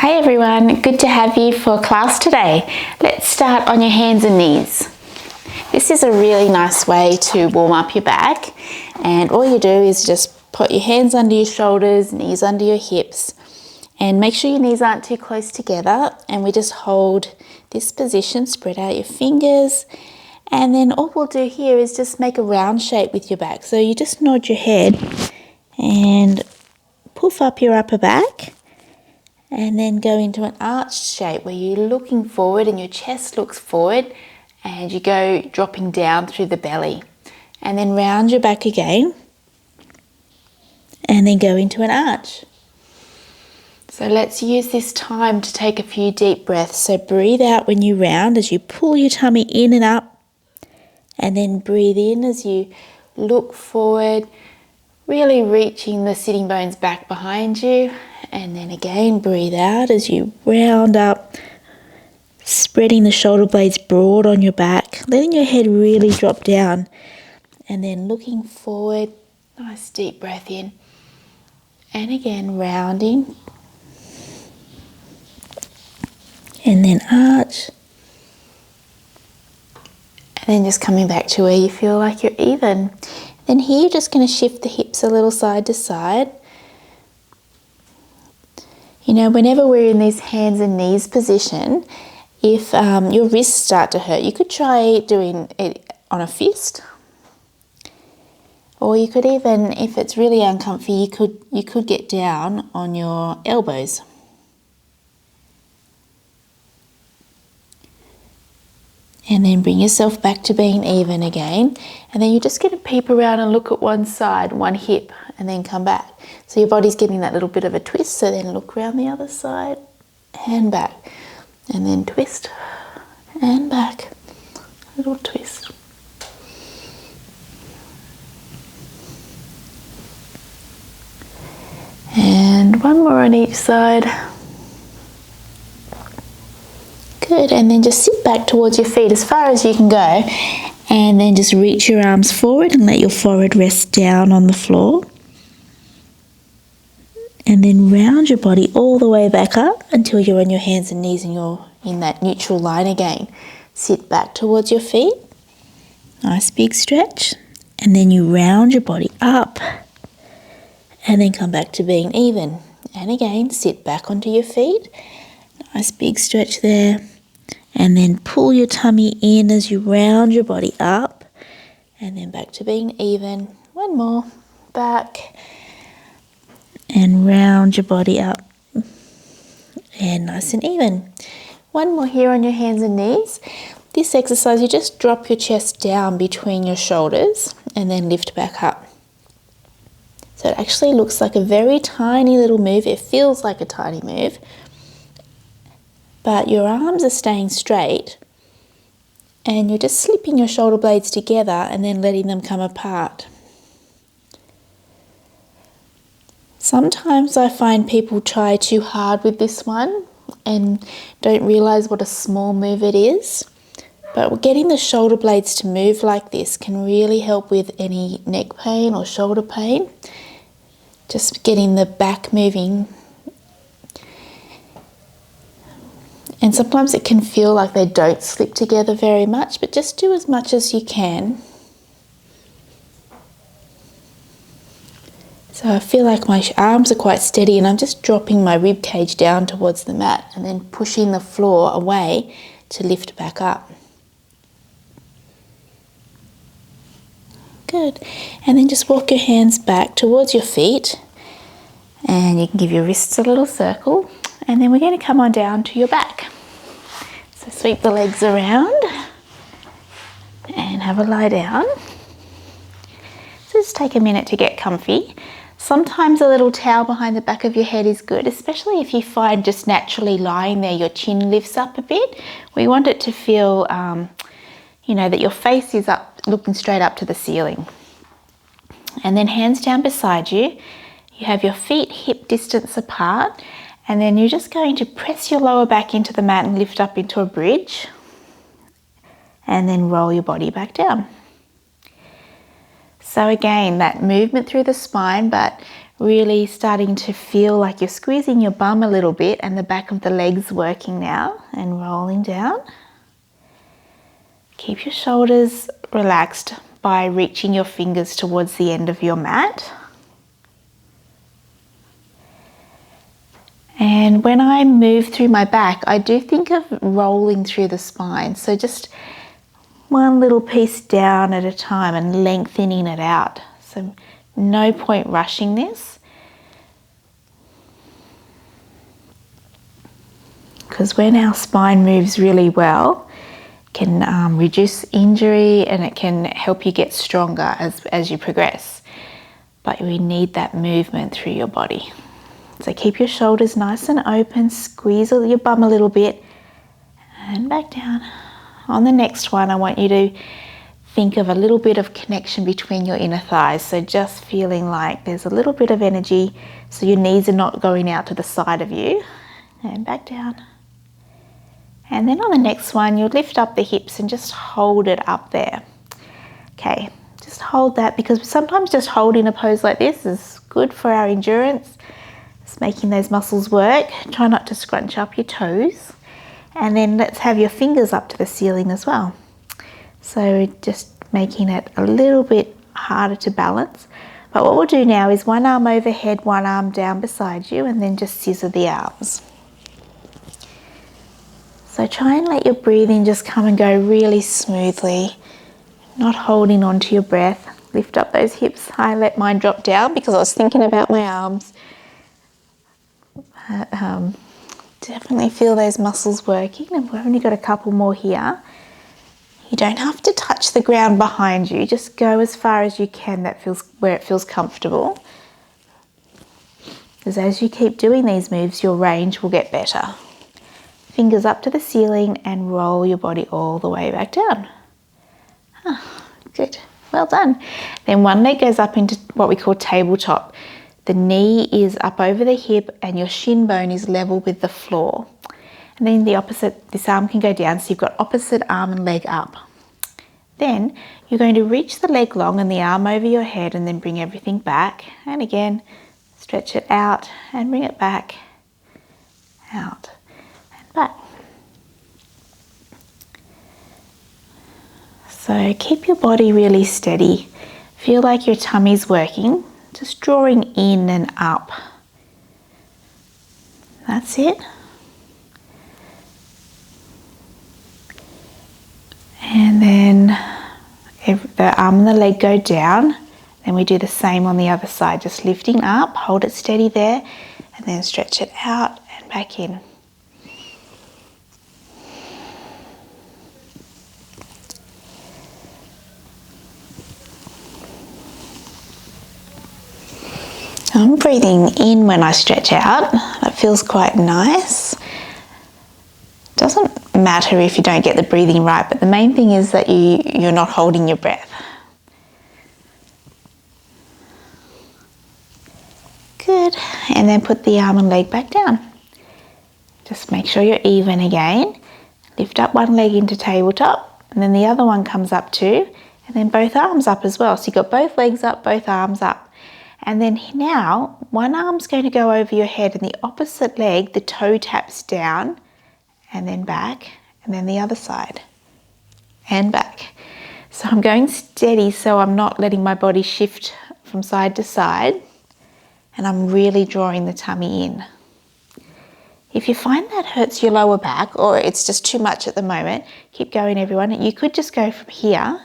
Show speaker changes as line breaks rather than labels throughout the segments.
Hi everyone, good to have you for class today. Let's start on your hands and knees. This is a really nice way to warm up your back, and all you do is just put your hands under your shoulders, knees under your hips, and make sure your knees aren't too close together, and we just hold this position, spread out your fingers, and then all we'll do here is just make a round shape with your back. So you just nod your head and puff up your upper back, and then go into an arched shape where you're looking forward and your chest looks forward and you go dropping down through the belly. And then round your back again and then go into an arch. So let's use this time to take a few deep breaths. So breathe out when you round as you pull your tummy in and up, and then breathe in as you look forward, really reaching the sitting bones back behind you. And then again, breathe out as you round up, spreading the shoulder blades broad on your back, letting your head really drop down. And then looking forward, nice deep breath in. And again, rounding. And then arch. And then just coming back to where you feel like you're even. Then here you're just going to shift the hips a little side to side. You know, whenever we're in this hands and knees position, if your wrists start to hurt, you could try doing it on a fist. Or you could even, if it's really uncomfy, you could get down on your elbows. And then bring yourself back to being even again. And then you're just going to peep around and look at one side, one hip, and then come back. So your body's getting that little bit of a twist, so then look around the other side and back. And then twist and back. Little twist. And one more on each side. Good, and then just sit back towards your feet as far as you can go, and then just reach your arms forward and let your forehead rest down on the floor. And then round your body all the way back up until you're on your hands and knees and you're in that neutral line again. Sit back towards your feet, nice big stretch, and then you round your body up and then come back to being even. And again, sit back onto your feet, nice big stretch there. And then pull your tummy in as you round your body up. And then back to being even. One more. Back. And round your body up. And nice and even. One more here on your hands and knees. This exercise, you just drop your chest down between your shoulders and then lift back up. So it actually looks like a very tiny little move. It feels like a tiny move. But your arms are staying straight and you're just slipping your shoulder blades together and then letting them come apart. Sometimes I find people try too hard with this one and don't realize what a small move it is. But getting the shoulder blades to move like this can really help with any neck pain or shoulder pain. Just getting the back moving. And sometimes it can feel like they don't slip together very much, but just do as much as you can. So I feel like my arms are quite steady and I'm just dropping my rib cage down towards the mat and then pushing the floor away to lift back up. Good. And then just walk your hands back towards your feet and you can give your wrists a little circle. And then we're going to come on down to your back. So sweep the legs around and have a lie down. So just take a minute to get comfy. Sometimes a little towel behind the back of your head is good, especially if you find just naturally lying there, your chin lifts up a bit. We want it to feel, that your face is up, looking straight up to the ceiling. And then hands down beside you. You have your feet hip distance apart. And then you're just going to press your lower back into the mat and lift up into a bridge. And then roll your body back down. So again, that movement through the spine, but really starting to feel like you're squeezing your bum a little bit and the back of the legs working now, and rolling down. Keep your shoulders relaxed by reaching your fingers towards the end of your mat. And when I move through my back, I do think of rolling through the spine. So just one little piece down at a time and lengthening it out. So no point rushing this, because when our spine moves really well, it can reduce injury and it can help you get stronger as you progress. But we need that movement through your body. So keep your shoulders nice and open, squeeze your bum a little bit, and back down. On the next one, I want you to think of a little bit of connection between your inner thighs. So just feeling like there's a little bit of energy, so your knees are not going out to the side of you. And back down. And then on the next one, you'll lift up the hips and just hold it up there. Okay, just hold that, because sometimes just holding a pose like this is good for our endurance. It's making those muscles work. Try not to scrunch up your toes. And then let's have your fingers up to the ceiling as well. So just making it a little bit harder to balance. But what we'll do now is one arm overhead, one arm down beside you, and then just scissor the arms. So try and let your breathing just come and go really smoothly, not holding on to your breath. Lift up those hips. I let mine drop down because I was thinking about my arms. Definitely feel those muscles working, and we've only got a couple more here. You don't have to touch the ground behind you, just go as far as you can where it feels comfortable. Because as you keep doing these moves, your range will get better. Fingers up to the ceiling and roll your body all the way back down. Good, well done. Then one leg goes up into what we call tabletop. The knee is up over the hip and your shin bone is level with the floor. And then the opposite, this arm can go down, so you've got opposite arm and leg up. Then you're going to reach the leg long and the arm over your head, and then bring everything back. And again, stretch it out and bring it back, out and back. So keep your body really steady. Feel like your tummy's working, just drawing in and up. That's it. And then the arm and the leg go down. Then we do the same on the other side, just lifting up, hold it steady there, and then stretch it out and back in. I'm breathing in when I stretch out. That feels quite nice. Doesn't matter if you don't get the breathing right, but the main thing is that you're not holding your breath. Good. And then put the arm and leg back down. Just make sure you're even again. Lift up one leg into tabletop, and then the other one comes up too, and then both arms up as well. So you've got both legs up, both arms up. And then now, one arm's going to go over your head, and the opposite leg, the toe taps down, and then back, and then the other side, and back. So I'm going steady, so I'm not letting my body shift from side to side, and I'm really drawing the tummy in. If you find that hurts your lower back, or it's just too much at the moment, keep going everyone. You could just go from here,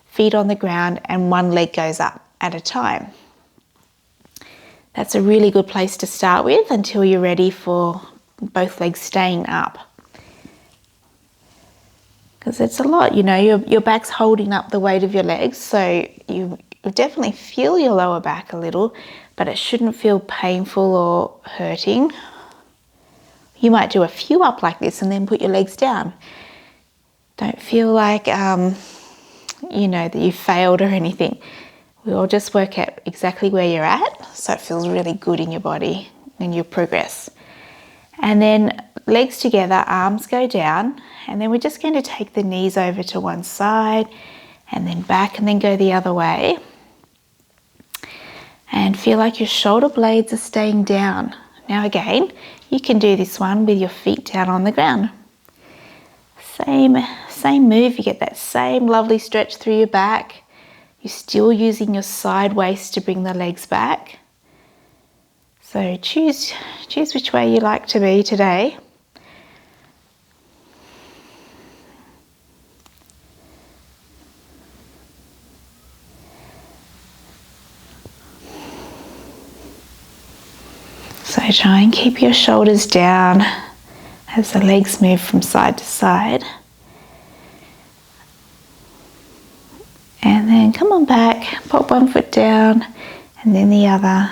feet on the ground, and one leg goes up at a time. That's a really good place to start with until you're ready for both legs staying up. Because it's a lot, you know, your back's holding up the weight of your legs, so you definitely feel your lower back a little, but it shouldn't feel painful or hurting. You might do a few up like this and then put your legs down. Don't feel like, you know, that you failed or anything. We all just work at exactly where you're at, so it feels really good in your body and your progress. And then legs together, arms go down, and then we're just going to take the knees over to one side and then back and then go the other way. and feel like your shoulder blades are staying down. Now again, you can do this one with your feet down on the ground. Same move, you get that same lovely stretch through your back. You're still using your side waist to bring the legs back. So choose which way you like to be today. So try and keep your shoulders down as the legs move from side to side. And then come on back, pop one foot down and then the other.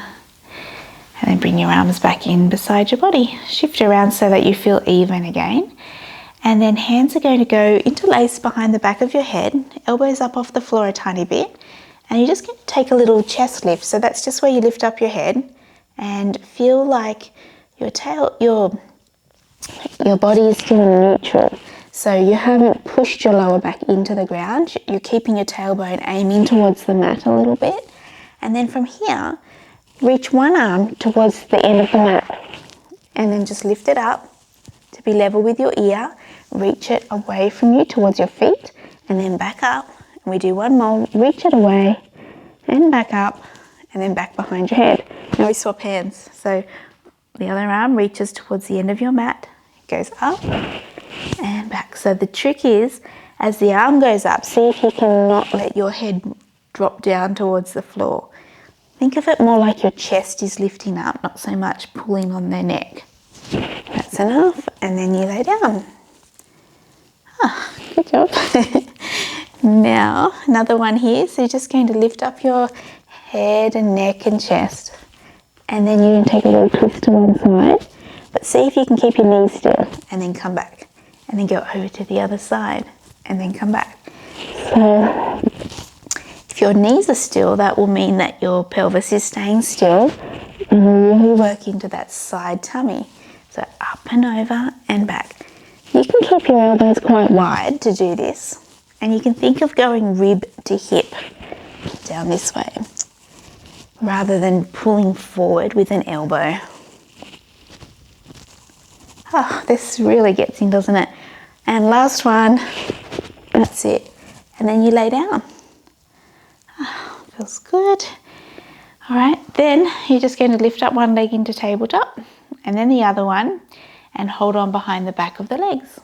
And then bring your arms back in beside your body. Shift around so that you feel even again. And then hands are going to go interlace behind the back of your head, elbows up off the floor a tiny bit. And you're just going to take a little chest lift. So that's just where you lift up your head and feel like your body is still in neutral. So you haven't pushed your lower back into the ground. You're keeping your tailbone aiming towards the mat a little bit. And then from here, reach one arm towards the end of the mat and then just lift it up to be level with your ear. Reach it away from you towards your feet and then back up. And we do one more, reach it away and back up and then back behind your head. Now we swap hands. So the other arm reaches towards the end of your mat, goes up and back. So the trick is, as the arm goes up, see if you can not let your head drop down towards the floor. Think of it more like your chest is lifting up, not so much pulling on their neck. That's enough, and then you lay down. Ah, good job. Now, another one here. So you're just going to lift up your head and neck and chest. And then you can take a little twist to one side. But see if you can keep your knees still, and then come back. And then go over to the other side, and then come back. So if your knees are still, that will mean that your pelvis is staying still and really work into that side tummy. So up and over and back. You can keep your elbows quite wide to do this, and you can think of going rib to hip down this way rather than pulling forward with an elbow. Oh, this really gets in, doesn't it? And last one, that's it. And then you lay down. Oh, feels good. All right, then you're just going to lift up one leg into tabletop and then the other one and hold on behind the back of the legs.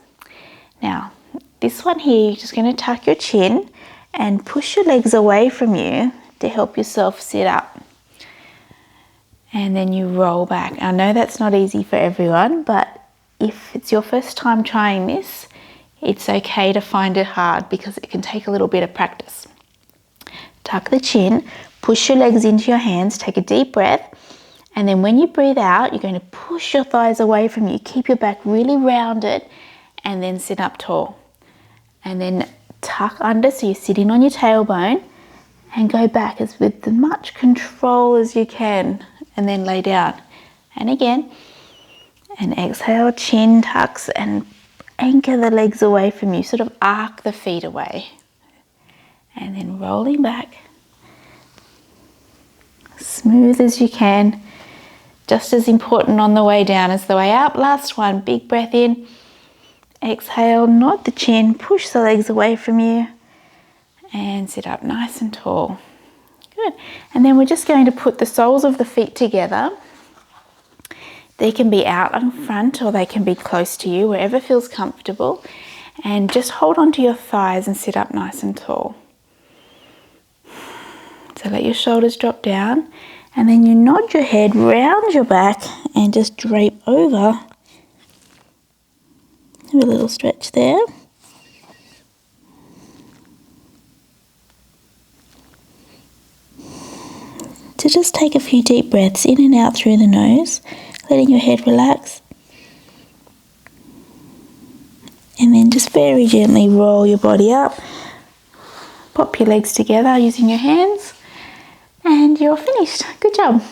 Now, this one here, you're just going to tuck your chin and push your legs away from you to help yourself sit up. And then you roll back. I know that's not easy for everyone, but if it's your first time trying this, it's okay to find it hard because it can take a little bit of practice. Tuck the chin, push your legs into your hands, take a deep breath, and then when you breathe out, you're going to push your thighs away from you. Keep your back really rounded and then sit up tall. And then tuck under so you're sitting on your tailbone and go back as with as much control as you can and then lay down. And again, and exhale, chin tucks and anchor the legs away from you, sort of arc the feet away. And then rolling back, smooth as you can, just as important on the way down as the way up. Last one, big breath in, exhale, nod the chin, push the legs away from you and sit up nice and tall. Good. And then we're just going to put the soles of the feet together. They can be out in front or they can be close to you, wherever feels comfortable. And just hold on to your thighs and sit up nice and tall. So let your shoulders drop down and then you nod your head round your back and just drape over. Have a little stretch there. So just take a few deep breaths in and out through the nose, letting your head relax. And then just very gently roll your body up. Pop your legs together using your hands. And you're finished. Good job.